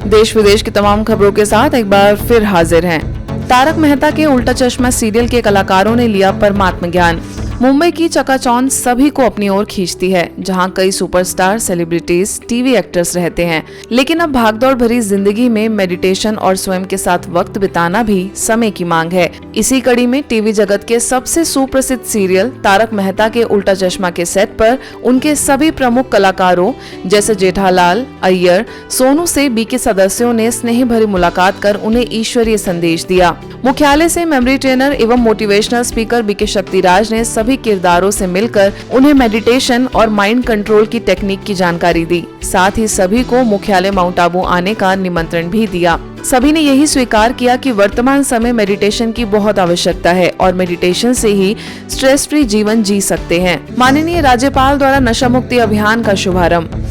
देश विदेश की तमाम खबरों के साथ एक बार फिर हाजिर हैं। तारक मेहता के उल्टा चश्मा सीरियल के कलाकारों ने लिया परमात्म ज्ञान। मुंबई की चकाचौंध सभी को अपनी ओर खींचती है, जहां कई सुपरस्टार, सेलिब्रिटीज, टीवी एक्टर्स रहते हैं। लेकिन अब भागदौड़ भरी जिंदगी में मेडिटेशन और स्वयं के साथ वक्त बिताना भी समय की मांग है। इसी कड़ी में टीवी जगत के सबसे सुप्रसिद्ध सीरियल तारक मेहता के उल्टा चश्मा के सेट पर उनके सभी प्रमुख कलाकारों जैसे जेठालाल, अय्यर, सोनू से बीके सदस्यों ने स्नेह भरी मुलाकात कर उन्हें ईश्वरीय संदेश दिया। मुख्यालय से मेमोरी ट्रेनर एवं मोटिवेशनल स्पीकर बीके शक्तिराज ने सभी किरदारों से मिलकर उन्हें मेडिटेशन और माइंड कंट्रोल की टेक्निक की जानकारी दी। साथ ही सभी को मुख्यालय माउंट आबू आने का निमंत्रण भी दिया। सभी ने यही स्वीकार किया कि वर्तमान समय मेडिटेशन की बहुत आवश्यकता है और मेडिटेशन से ही स्ट्रेस फ्री जीवन जी सकते हैं। माननीय राज्यपाल द्वारा नशा मुक्ति अभियान का शुभारंभ।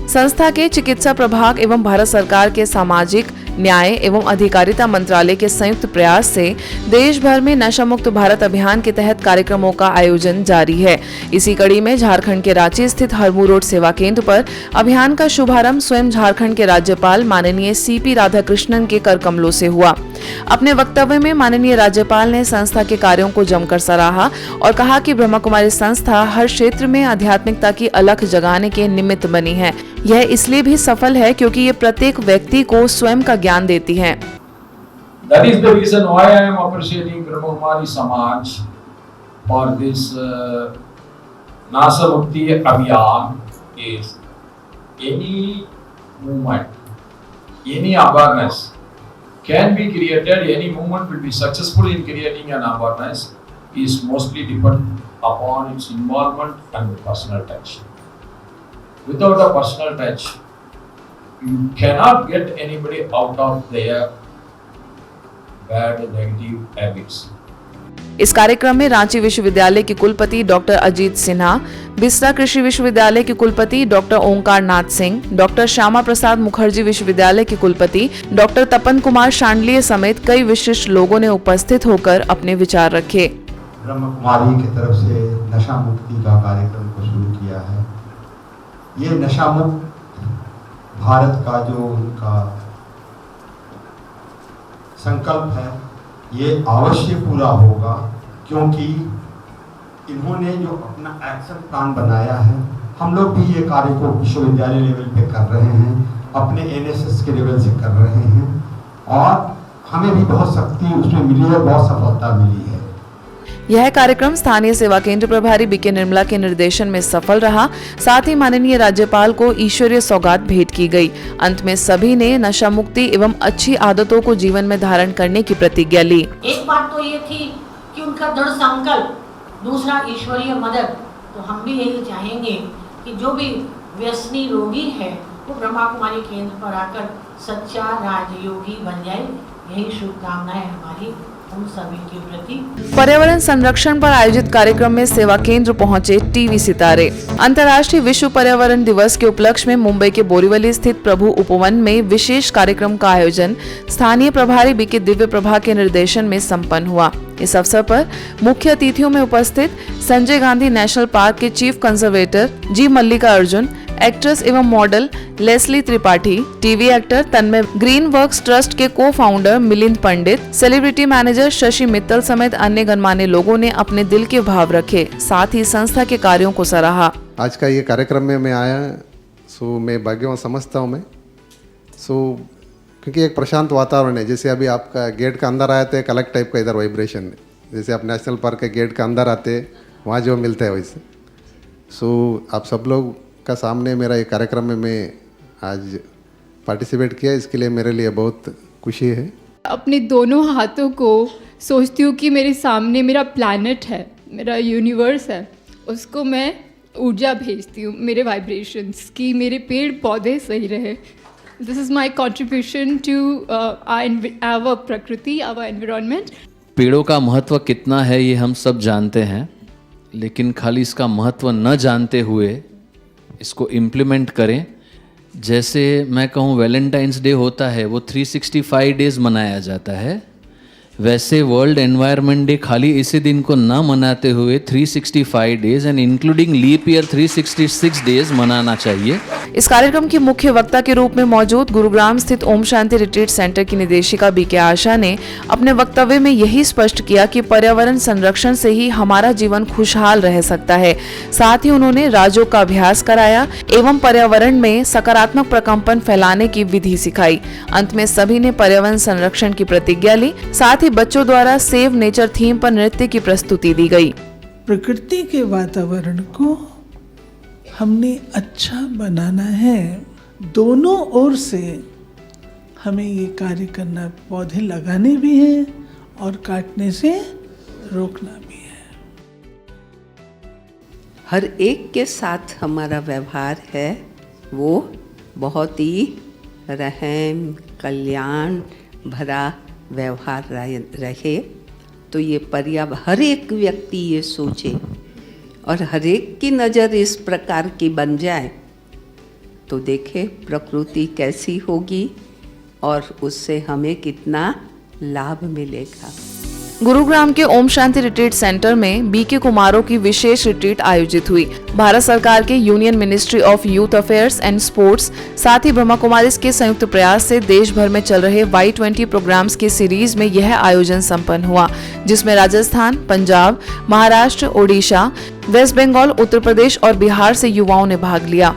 संस्था के चिकित्सा प्रभाग एवं भारत सरकार के सामाजिक न्याय एवं अधिकारिता मंत्रालय के संयुक्त प्रयास से देश भर में नशा मुक्त भारत अभियान के तहत कार्यक्रमों का आयोजन जारी है। इसी कड़ी में झारखंड के रांची स्थित हरमू रोड सेवा केंद्र पर अभियान का शुभारंभ स्वयं झारखंड के राज्यपाल माननीय सीपी राधाकृष्णन के कर कमलों से हुआ। अपने वक्तव्य में माननीय राज्यपाल ने संस्था के कार्यों को जमकर सराहा और कहा कि ब्रह्मा कुमारी संस्था हर क्षेत्र में आध्यात्मिकता की अलख जगाने के निमित्त बनी है। यह इसलिए भी सफल है क्योंकि ये प्रत्येक व्यक्ति को स्वयं का ज्ञान देती है। That is the reason why I am appreciating Brahma Kumari Samaj for this Nasa Mukti Abhiyan. Is any movement, any awareness can be created, any movement will be successful in creating an awareness is mostly dependent upon its involvement and the personal touch. Without a personal touch, you cannot get anybody out of their bad negative habits. इस कार्यक्रम में रांची विश्वविद्यालय के कुलपति doctor Ajit Sinha, बिस्रा कृषि विश्वविद्यालय के कुलपति डॉक्टर ओंकार नाथ सिंह, डॉक्टर श्यामा प्रसाद मुखर्जी विश्वविद्यालय के कुलपति डॉक्टर तपन कुमार शांडलिय समेत कई विशिष्ट लोगों ने उपस्थित होकर अपने विचार रखे। ब्रह्म कुमारी की तरफ से नशा मुक्ति का कार्यक्रम को शुरू किया है। ये नशा मुक्त भारत का जो उनका संकल्प है ये अवश्य पूरा होगा, क्योंकि इन्होंने जो अपना एक्शन प्लान बनाया है, हम लोग भी ये कार्य को विश्वविद्यालय लेवल पे कर रहे हैं, अपने एनएसएस के लेवल से कर रहे हैं और हमें भी बहुत शक्ति उसमें मिली है, बहुत सफलता मिली है। यह कार्यक्रम स्थानीय सेवा केंद्र प्रभारी बीके निर्मला के निर्देशन में सफल रहा। साथ ही माननीय राज्यपाल को ईश्वरीय सौगात भेंट की गई। अंत में सभी ने नशा मुक्ति एवं अच्छी आदतों को जीवन में धारण करने की प्रतिज्ञा ली। एक बात तो ये थी कि उनका दृढ़ संकल्प, दूसरा ईश्वरीय मदद। तो हम भी यही चाहेंगे कि जो भी व्यसनी रोगी है वो ब्रह्मा कुमारी केंद्र पर आकर सच्चा राजयोगी बन जाए। यही शुभकामनाएं हमारी उन सभी के प्रति। पर्यावरण संरक्षण पर आयोजित कार्यक्रम में सेवा केंद्र पहुंचे टीवी सितारे। अंतर्राष्ट्रीय विश्व पर्यावरण दिवस के उपलक्ष्य में मुंबई के बोरीवली स्थित प्रभु उपवन में विशेष कार्यक्रम का आयोजन स्थानीय प्रभारी बीके दिव्य प्रभा के निर्देशन में संपन्न हुआ। इस अवसर पर मुख्य अतिथियों में उपस्थित संजय गांधी नेशनल पार्क के chief conservator G Mallikarjun, actress एवं model Leslie Tripathi, TV actor Tanmay, Green Works Trust के को founder Milind Pandit, celebrity manager Shashi Mittal समेत अन्य गणमान्य लोगों ने अपने दिल के भाव रखे। साथ ही संस्था के कार्यों को सराहा। आज का ये कार्यक्रम में मैं आया, मैं भाग्यवान समझता हूँ मैं। क्योंकि एक प्रशांत वातावरण है। जैसे अभी आपका गेट का अंदर आए थे, एक अलग टाइप का इधर वाइब्रेशन है। जैसे आप नेशनल पार्क के गेट का अंदर आते वहाँ जो मिलता है वैसे। आप सब लोग का सामने मेरा ये कार्यक्रम में मैं आज पार्टिसिपेट किया, इसके लिए मेरे लिए बहुत खुशी है। अपने दोनों हाथों को सोचती हूँ कि मेरे सामने मेरा प्लैनेट है, मेरा यूनिवर्स है, उसको मैं ऊर्जा भेजती हूँ, मेरे वाइब्रेशंस की, मेरे पेड़ पौधे सही रहे। This is my contribution to our prakriti, our environment. पेड़ों का महत्व कितना है ये हम सब जानते हैं, लेकिन खाली इसका महत्व न जानते हुए इसको इम्प्लीमेंट करें। जैसे मैं कहूँ वैलेंटाइंस डे होता है, वो 365 डेज़ मनाया जाता है। वैसे वर्ल्ड एनवायरनमेंट डे खाली इसी दिन को ना मनाते हुए 365 days and including leap year 366 days मनाना चाहिए। इस कार्यक्रम की मुख्य वक्ता के रूप में मौजूद गुरुग्राम स्थित ओम शांति रिट्रीट सेंटर की निदेशिका बीके आशा ने अपने वक्तव्य में यही स्पष्ट किया कि पर्यावरण संरक्षण से ही हमारा जीवन खुशहाल रह सकता है। साथ ही उन्होंने राजयोग का अभ्यास कराया एवं पर्यावरण में सकारात्मक प्रकंपन फैलाने की विधि सिखाई। अंत में सभी ने पर्यावरण संरक्षण की प्रतिज्ञा ली। साथ ही बच्चों द्वारा सेव नेचर थीम पर नृत्य की प्रस्तुति दी गई। प्रकृति के वातावरण को हमने अच्छा बनाना है, दोनों ओर से हमें ये कार्य करना, पौधे लगाने भी हैं और काटने से रोकना भी है। हर एक के साथ हमारा व्यवहार है वो बहुत ही रहम कल्याण भरा व्यवहार रहे, तो ये हर एक व्यक्ति ये सोचे और हर एक की नज़र इस प्रकार की बन जाए तो देखे प्रकृति कैसी होगी और उससे हमें कितना लाभ मिलेगा। गुरुग्राम के ओम शांति रिट्रीट सेंटर में बीके कुमारों की विशेष रिट्रीट आयोजित हुई। भारत सरकार के union ministry of youth affairs and sports साथ ही ब्रह्मा कुमारीज के संयुक्त प्रयास से देश भर में चल रहे Y20 प्रोग्राम्स की सीरीज में यह आयोजन संपन्न हुआ, जिसमें राजस्थान, पंजाब, महाराष्ट्र, ओडिशा, वेस्ट बंगाल, उत्तर प्रदेश और बिहार से युवाओं ने भाग लिया।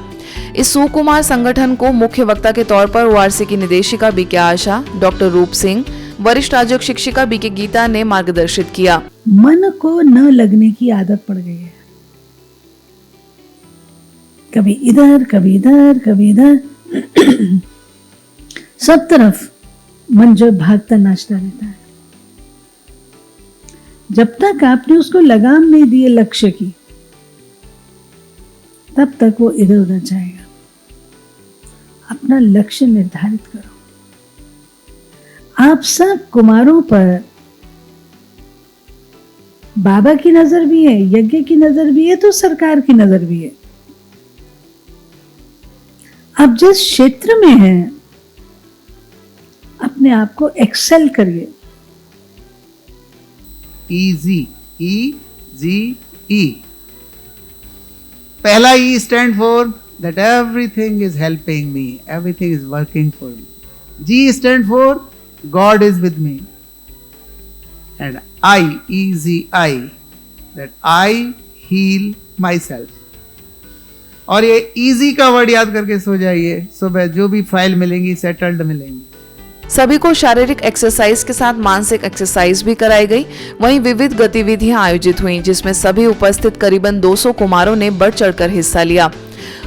इस सुकुमार संगठन को मुख्य वक्ता के तौर पर ORC की निदेशिका बीके आशा, डॉक्टर रूप सिंह, वरिष्ठ राजयोग शिक्षिका बीके गीता ने मार्गदर्शित किया। मन को न लगने की आदत पड़ गई है, कभी इधर कभी इधर कभी इधर सब तरफ मन जो भागता नाचता रहता है। जब तक आपने उसको लगाम नहीं दिए लक्ष्य की, तब तक वो इधर उधर जाएगा। अपना लक्ष्य निर्धारित करो। आप सब कुमारों पर बाबा की नजर भी है, यज्ञ की नजर भी है, तो सरकार की नजर भी है। आप जिस क्षेत्र में हैं अपने आप को एक्सेल करिए। Easy, E-Z-E। पहला E stand for that everything is helping me, everything is working for me. G stand for God is with me, and I, E-Z-I, that I heal myself। और ये easy का word याद करके सो जाइए, सुबह जो भी फाइल मिलेंगी सेटल्ड मिलेंगी। सभी को शारीरिक एक्सरसाइज के साथ मानसिक एक्सरसाइज भी कराई गई। वहीं विविध गतिविधियां आयोजित हुई, जिसमें सभी उपस्थित करीबन 200 कुमारों ने बढ़ चढ़कर हिस्सा लिया।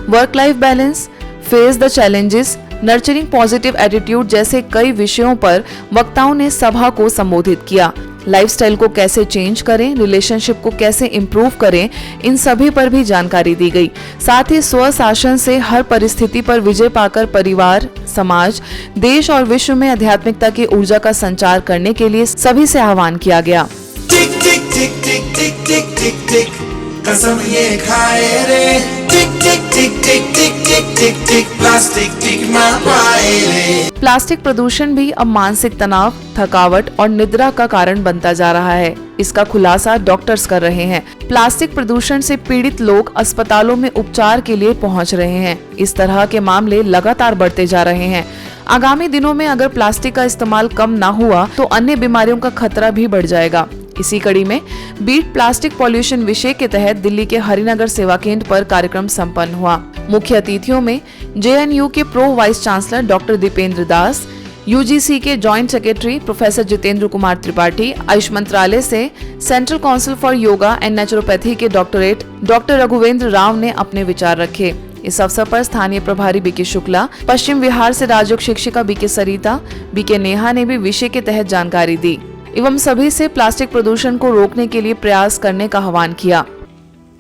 Work life balance, face the challenges, nurturing positive attitude जैसे कई विषयों पर वक्ताओं ने सभा को संबोधित किया। लाइफस्टाइल को कैसे चेंज करें, रिलेशनशिप को कैसे इम्प्रूव करें, इन सभी पर भी जानकारी दी गई। साथ ही स्वशासन से हर परिस्थिति पर विजय पाकर परिवार, समाज, देश और विश्व में आध्यात्मिकता की ऊर्जा का संचार करने के लिए सभी से आह्वान किया गया। टिक टिक टिक टिक टिक टिक टिक टिक कसम ये खाए रे, टिक टिक टिक टिक टिक टिक टिक टिक प्लास्टिक टिक ना पाए रे। प्लास्टिक प्रदूषण भी अब मानसिक तनाव, थकावट और निद्रा का कारण बनता जा रहा है। इसका खुलासा डॉक्टर्स कर रहे हैं। प्लास्टिक प्रदूषण से पीड़ित लोग अस्पतालों में उपचार के लिए पहुंच रहे हैं। इस तरह के मामले लगातार बढ़ते जा रहे हैं। आगामी दिनों में अगर प्लास्टिक का इस्तेमाल कम ना हुआ तो अन्य बीमारियों का खतरा भी बढ़ जाएगा। इसी कड़ी में बीट प्लास्टिक पॉल्यूशन विषय के तहत दिल्ली के हरिनगर सेवा केंद्र पर कार्यक्रम संपन्न हुआ। मुख्य अतिथियों में JNU के pro vice chancellor doctor Dipendra Das, UGC के joint secretary professor Jitendra Kumar Tripathi, Ayush मंत्रालय से Central Council for Yoga and Naturopathy के डॉक्टरेट डॉक्टर रघुवेंद्र राव ने अपने विचार रखे। इस अवसर पर स्थानीय प्रभारी बीके शुक्ला, पश्चिम बिहार से राजयोग शिक्षिका बीके सरिता, बीके नेहा ने भी विषय के तहत जानकारी दी एवं सभी से प्लास्टिक प्रदूषण को रोकने के लिए प्रयास करने का आह्वान किया।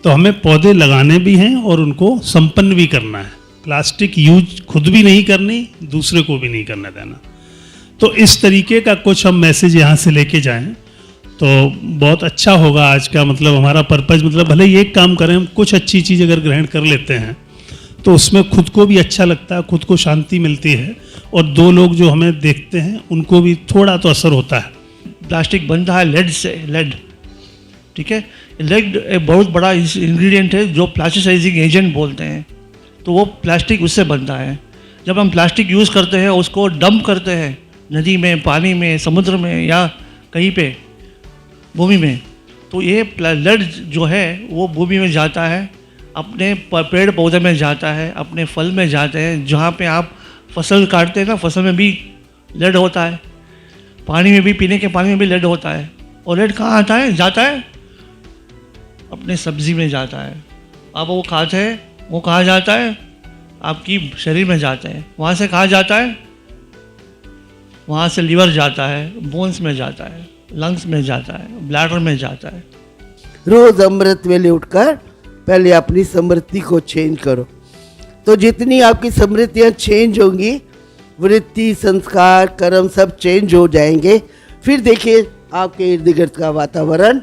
तो हमें पौधे लगाने भी हैं और उनको संपन्न भी करना है। प्लास्टिक यूज खुद भी नहीं करनी, दूसरे को भी नहीं करने देना। तो इस तरीके का कुछ हम मैसेज यहाँ से लेके जाएं तो बहुत अच्छा होगा। आज का मतलब हमारा पर्पज मतलब भले ही एक काम करें, हम कुछ अच्छी चीज़ अगर ग्रहण कर लेते हैं तो उसमें खुद को भी अच्छा लगता है, खुद को शांति मिलती है और दो लोग जो हमें देखते हैं उनको भी थोड़ा तो असर होता है। प्लास्टिक बनता है लेड से, लेड, ठीक है। लेड एक बहुत बड़ा इंग्रेडिएंट है जो प्लास्टिसाइजिंग एजेंट बोलते हैं, तो वो प्लास्टिक उससे बनता है। जब हम प्लास्टिक यूज़ करते हैं, उसको डंप करते हैं नदी में, पानी में, समुद्र में या कहीं पे भूमि में, तो ये लेड जो है वो भूमि में जाता है, अपने पेड़ पौधे में जाता है, अपने फल में जाते हैं। जहाँ पे आप फसल काटते हैं ना, फसल में भी लेड होता है, पानी में भी, पीने के पानी में भी लेड होता है। और लेड कहाँ आता है? जाता है अपने सब्जी में जाता है। आप वो खाते हैं, वो कहाँ जाता है? आपकी शरीर में जाते हैं। वहाँ से कहाँ जाता है? वहाँ से लीवर जाता है, बोन्स में जाता है, लंग्स में जाता है, ब्लैडर में जाता है। रोज अमृत वेले उठकर पहले अपनी स्मृति को चेंज करो, तो जितनी आपकी स्मृतियाँ चेंज होंगी, वृत्ति, संस्कार, कर्म सब चेंज हो जाएंगे। फिर देखिए आपके इर्द गिर्द का वातावरण,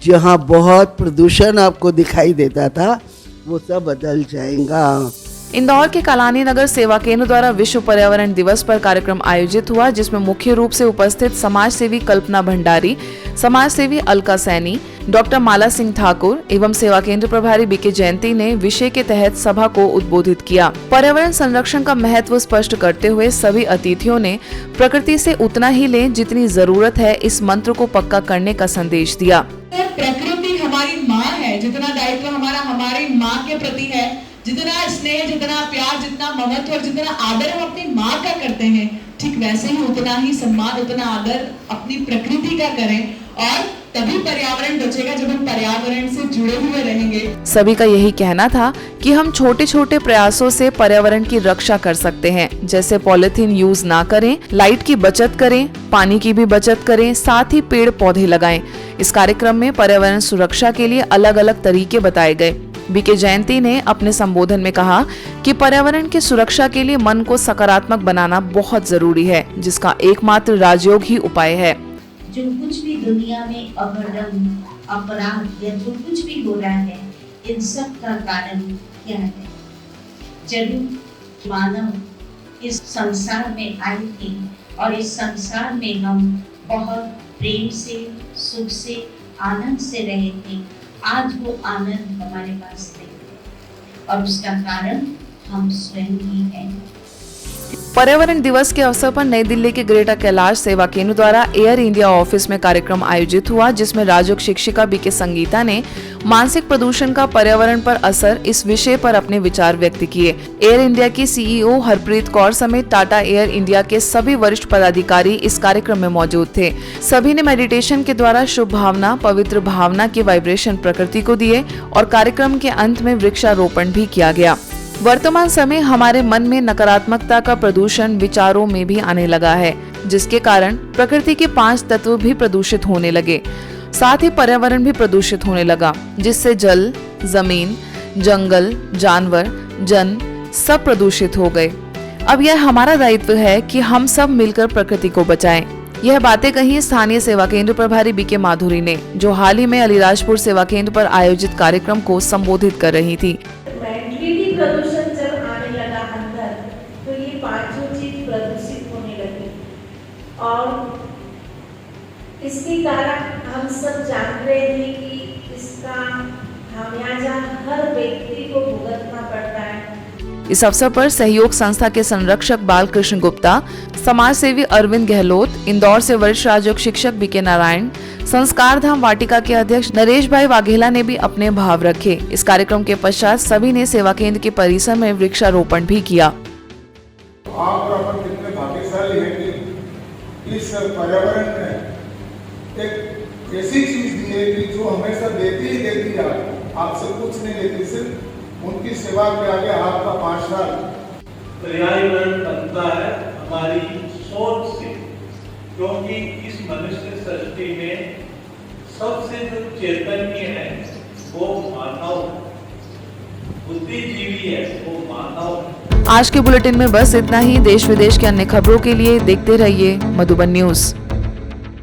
जहाँ बहुत प्रदूषण आपको दिखाई देता था, वो सब बदल जाएगा। इंदौर के कालानी नगर सेवा केंद्र द्वारा विश्व पर्यावरण दिवस पर कार्यक्रम आयोजित हुआ, जिसमें मुख्य रूप से उपस्थित समाज सेवी कल्पना भंडारी, समाज सेवी अलका सैनी, डॉक्टर माला सिंह ठाकुर एवं सेवा केंद्र प्रभारी बीके जयंती ने विषय के तहत सभा को उद्बोधित किया। पर्यावरण संरक्षण का महत्व स्पष्ट करते हुए सभी अतिथियों ने प्रकृति से उतना ही लें जितनी जरूरत है, इस मंत्र को पक्का करने का संदेश दिया। प्रकृति हमारी माँ है, जितना दायित्व हमारा हमारी माँ के प्रति है, जितना स्नेह, जितना प्यार, जितना ममत्व और जितना आदर हम अपनी माँ का करते हैं, ठीक वैसे ही उतना ही सम्मान, उतना आदर अपनी प्रकृति का करें, और तभी पर्यावरण बचेगा जब हम पर्यावरण से जुड़े हुए रहेंगे। सभी का यही कहना था कि हम छोटे छोटे प्रयासों से पर्यावरण की रक्षा कर सकते हैं, जैसे पॉलिथीन यूज ना करें, लाइट की बचत करें, पानी की भी बचत करें, साथ ही पेड़ पौधे लगाएं। इस कार्यक्रम में पर्यावरण सुरक्षा के लिए अलग अलग तरीके बताए गए। बीके जयंती ने अपने संबोधन में कहा कि पर्यावरण की सुरक्षा के लिए मन को सकारात्मक बनाना बहुत जरूरी है, जिसका एकमात्र राजयोग ही उपाय है। जो कुछ भी दुनिया में अवरम, अपराध या जो कुछ भी हो रहा है, इन सब का कारण क्या है? जब मानव इस संसार में आए थे और इस संसार में हम बहुत प्रेम से, सुख से, आनंद से रहे थे, आज वो आनंद हमारे पास नहीं है, और उसका कारण हम स्वयं ही हैं। पर्यावरण दिवस के अवसर पर नई दिल्ली के ग्रेटर कैलाश सेवा केंद्र द्वारा एयर इंडिया ऑफिस में कार्यक्रम आयोजित हुआ, जिसमें राजयोग शिक्षिका बीके संगीता ने मानसिक प्रदूषण का पर्यावरण पर असर इस विषय पर अपने विचार व्यक्त किए। एयर इंडिया की सीईओ हरप्रीत कौर समेत टाटा एयर इंडिया के सभी वरिष्ठ पदाधिकारी इस कार्यक्रम में मौजूद थे। सभी ने मेडिटेशन के द्वारा शुभ भावना, पवित्र भावना के वाइब्रेशन प्रकृति को दिए और कार्यक्रम के अंत में वृक्षारोपण भी किया गया। वर्तमान समय हमारे मन में नकारात्मकता का प्रदूषण विचारों में भी आने लगा है, जिसके कारण प्रकृति के 5 तत्व भी प्रदूषित होने लगे, साथ ही पर्यावरण भी प्रदूषित होने लगा, जिससे जल, जमीन, जंगल, जानवर, जन सब प्रदूषित हो गए। अब यह हमारा दायित्व है कि हम सब मिलकर प्रकृति को बचाएं। यह बातें कही स्थानीय सेवा केंद्र प्रभारी बीके माधुरी ने, जो हाल ही में अलीराजपुर सेवा केंद्र पर आयोजित कार्यक्रम को संबोधित कर रही थी। प्रदूषण जब आने लगा अंदर, तो ये 5 चीज प्रदूषित होने लगी, और इसके कारण हम सब जान रहे हैं कि इसका खामियाजा हर व्यक्ति को भुगतना पड़ता है। इस अवसर पर सहयोग संस्था के संरक्षक बालकृष्ण गुप्ता, समाज सेवी अरविंद गहलोत, इंदौर से वरिष्ठ राजयोग शिक्षक बीके नारायण, संस्कार धाम वाटिका के अध्यक्ष नरेश भाई वाघेला ने भी अपने भाव रखे। इस कार्यक्रम के पश्चात सभी ने सेवा केंद्र के परिसर में वृक्षारोपण भी किया। आप अपन कितने भाग्यशाली हैं कि इस पर्यावरण में एक ऐसी चीज दी है कि जो हमेशा देती ही देती है, आपसे कुछ नहीं लेती, सिर्फ उनकी सेवा के आगे आपका 5 साल। पर्यावरण बनता है हमारी सोच से, क्योंकि इस मनुष्य सृष्टि में सबसे जो चैतन्य है वो मानव, बुद्धिजीवी है वो मानव। आज के बुलेटिन में बस इतना ही। देश विदेश के अन्य खबरों के लिए देखते रहिए मधुबन न्यूज।